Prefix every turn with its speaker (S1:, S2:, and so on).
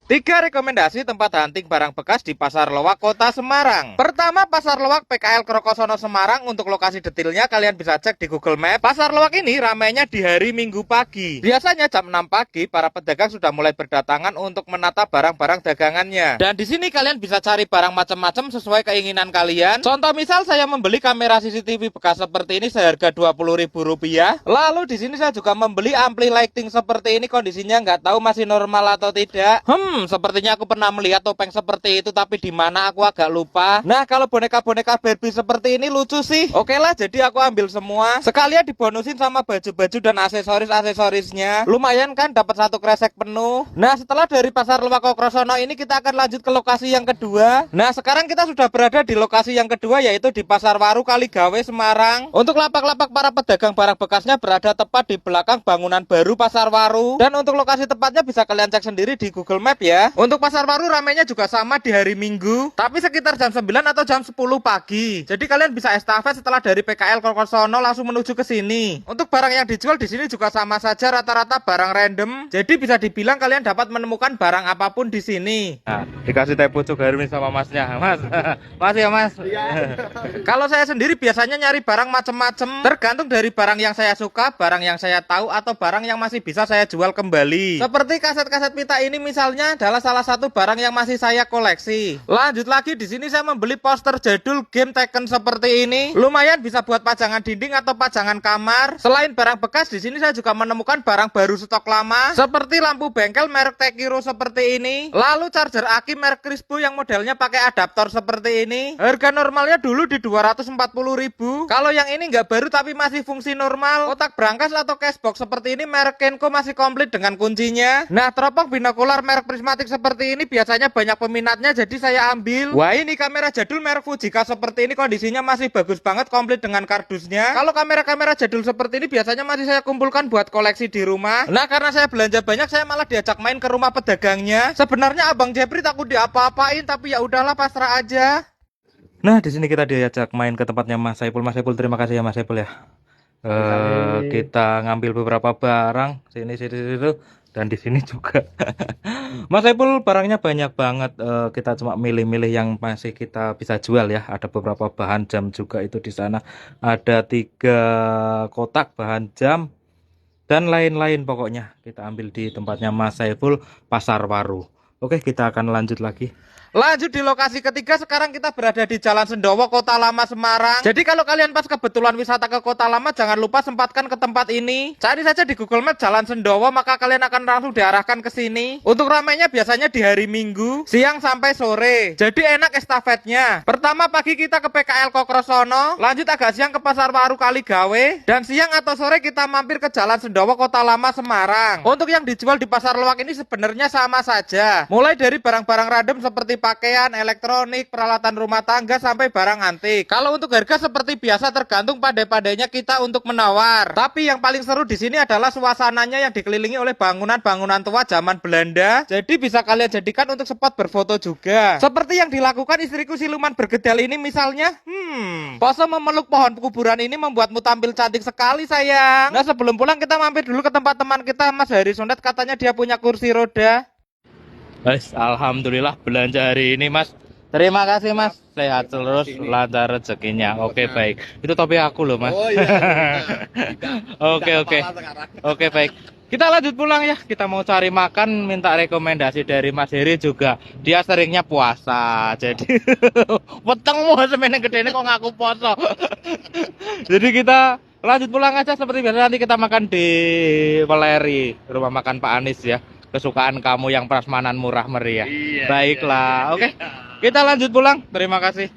S1: Tiga rekomendasi tempat hunting barang bekas di Pasar Loak, Kota Semarang. Pertama, Pasar Loak PKL Krokosono Semarang. Untuk lokasi detailnya kalian bisa cek di Google Map. Pasar Loak ini ramainya di hari Minggu pagi. Biasanya jam 6 pagi para pedagang sudah mulai berdatangan untuk menata barang-barang dagangannya. Dan di sini kalian bisa cari barang macam-macam sesuai keinginan kalian. Contoh misal saya membeli kamera CCTV bekas seperti ini seharga Rp20.000. Lalu di sini saya juga membeli ampli lighting seperti ini, kondisinya nggak tahu masih normal atau tidak. Sepertinya aku pernah melihat topeng seperti itu, tapi di mana aku agak lupa. Nah, kalau boneka-boneka Barbie seperti ini lucu sih. Oke lah, jadi aku ambil semua. Sekalian dibonusin sama baju-baju dan aksesoris-aksesorisnya. Lumayan kan, dapat satu kresek penuh. Nah, setelah dari Pasar Loak Krokosono ini kita akan lanjut ke lokasi yang kedua. Nah, sekarang kita sudah berada di lokasi yang kedua, yaitu di Pasar Waru Kaligawe, Semarang. Untuk lapak-lapak para pedagang barang bekasnya berada tepat di belakang bangunan baru Pasar Waru. Dan untuk lokasi tepatnya bisa kalian cek sendiri di Google Map ya. Untuk Pasar Waru ramainya juga sama di hari Minggu, tapi sekitar jam 9 atau jam 10 pagi. Jadi kalian bisa estafet setelah dari PKL Krokosono langsung menuju ke sini. Untuk barang yang dijual di sini juga sama saja, rata-rata barang random. Jadi bisa dibilang kalian dapat menemukan barang apapun di sini. Nah, dikasih teh pucuk Hermi sama masnya. Mas, makasih ya mas. Kalau saya sendiri biasanya nyari barang macem-macem, tergantung dari barang yang saya suka, barang yang saya tahu, atau barang yang masih bisa saya jual kembali. Seperti kaset-kaset pita ini misalnya adalah salah satu barang yang masih saya koleksi. Lanjut lagi, di sini saya membeli poster jadul game Tekken seperti ini. Lumayan bisa buat pajangan dinding atau pajangan kamar. Selain barang bekas, di sini saya juga menemukan barang baru stok lama seperti lampu bengkel merek Tekiro seperti ini. Lalu charger aki merek Crispo yang modelnya pakai adaptor seperti ini. Harga normalnya dulu di 240.000. Kalau yang ini nggak baru tapi masih fungsi normal, kotak brankas atau cashbox seperti ini merek Kenko masih komplit dengan kuncinya. Nah, teropong binokular merek prismatik seperti ini biasanya banyak peminatnya, jadi saya ambil. Wah, ini kamera jadul merek Fujika seperti ini, kondisinya masih bagus banget, komplit dengan kardusnya. Kalau kamera-kamera jadul seperti ini biasanya masih saya kumpulkan buat koleksi di rumah. Nah, karena saya belanja banyak, saya malah diajak main ke rumah pedagangnya. Sebenarnya Abang Jepri takut diapa-apain, tapi ya udahlah, pasrah aja. Nah, di sini kita diajak main ke tempatnya Mas Saipul. Mas Saipul, terima kasih ya Mas Saipul ya. Kita ngambil beberapa barang sini situ dan di sini juga. Mas Saipul barangnya banyak banget. Kita cuma milih-milih yang masih kita bisa jual ya. Ada beberapa bahan jam juga itu di sana. Ada 3 kotak bahan jam dan lain-lain, pokoknya kita ambil di tempatnya Mas Saipul, Pasar Waru. Oke, kita akan lanjut lagi. Lanjut di lokasi ketiga, sekarang kita berada di Jalan Sendowo, Kota Lama, Semarang. Jadi kalau kalian pas kebetulan wisata ke Kota Lama, jangan lupa sempatkan ke tempat ini. Cari saja di Google Map Jalan Sendowo, maka kalian akan langsung diarahkan ke sini. Untuk ramainya biasanya di hari Minggu, siang sampai sore. Jadi enak estafetnya. Pertama pagi kita ke PKL Krokosono, lanjut agak siang ke Pasar Waru Kaligawe, dan siang atau sore kita mampir ke Jalan Sendowo, Kota Lama, Semarang. Untuk yang dijual di Pasar Loak ini sebenarnya sama saja. Mulai dari barang-barang random seperti pakaian, elektronik, peralatan rumah tangga, sampai barang antik. Kalau untuk harga seperti biasa tergantung pandai-pandainya kita untuk menawar. Tapi yang paling seru di sini adalah suasananya yang dikelilingi oleh bangunan-bangunan tua zaman Belanda. Jadi bisa kalian jadikan untuk spot berfoto juga. Seperti yang dilakukan istriku siluman bergedal ini misalnya. Pose memeluk pohon kuburan ini membuatmu tampil cantik sekali sayang. Nah, sebelum pulang kita mampir dulu ke tempat teman kita Mas Hari Sondet, katanya dia punya kursi roda. Guys, alhamdulillah belanja hari ini Mas. Terima kasih Mas, sehat terus, lancar rezekinya. Oke, baik. Itu topi aku loh Mas. Oh iya. Oke, baik. Kita lanjut pulang ya. Kita mau cari makan, minta rekomendasi dari Mas Heri juga. Dia seringnya puasa, jadi wetengmu semene gedene kok ngaku poso. Jadi kita lanjut pulang aja seperti biasa. Nanti kita makan di Weleri, rumah makan Pak Anis ya. Kesukaan kamu yang prasmanan murah meriah. Iya, baiklah, iya. Oke. Kita lanjut pulang. Terima kasih.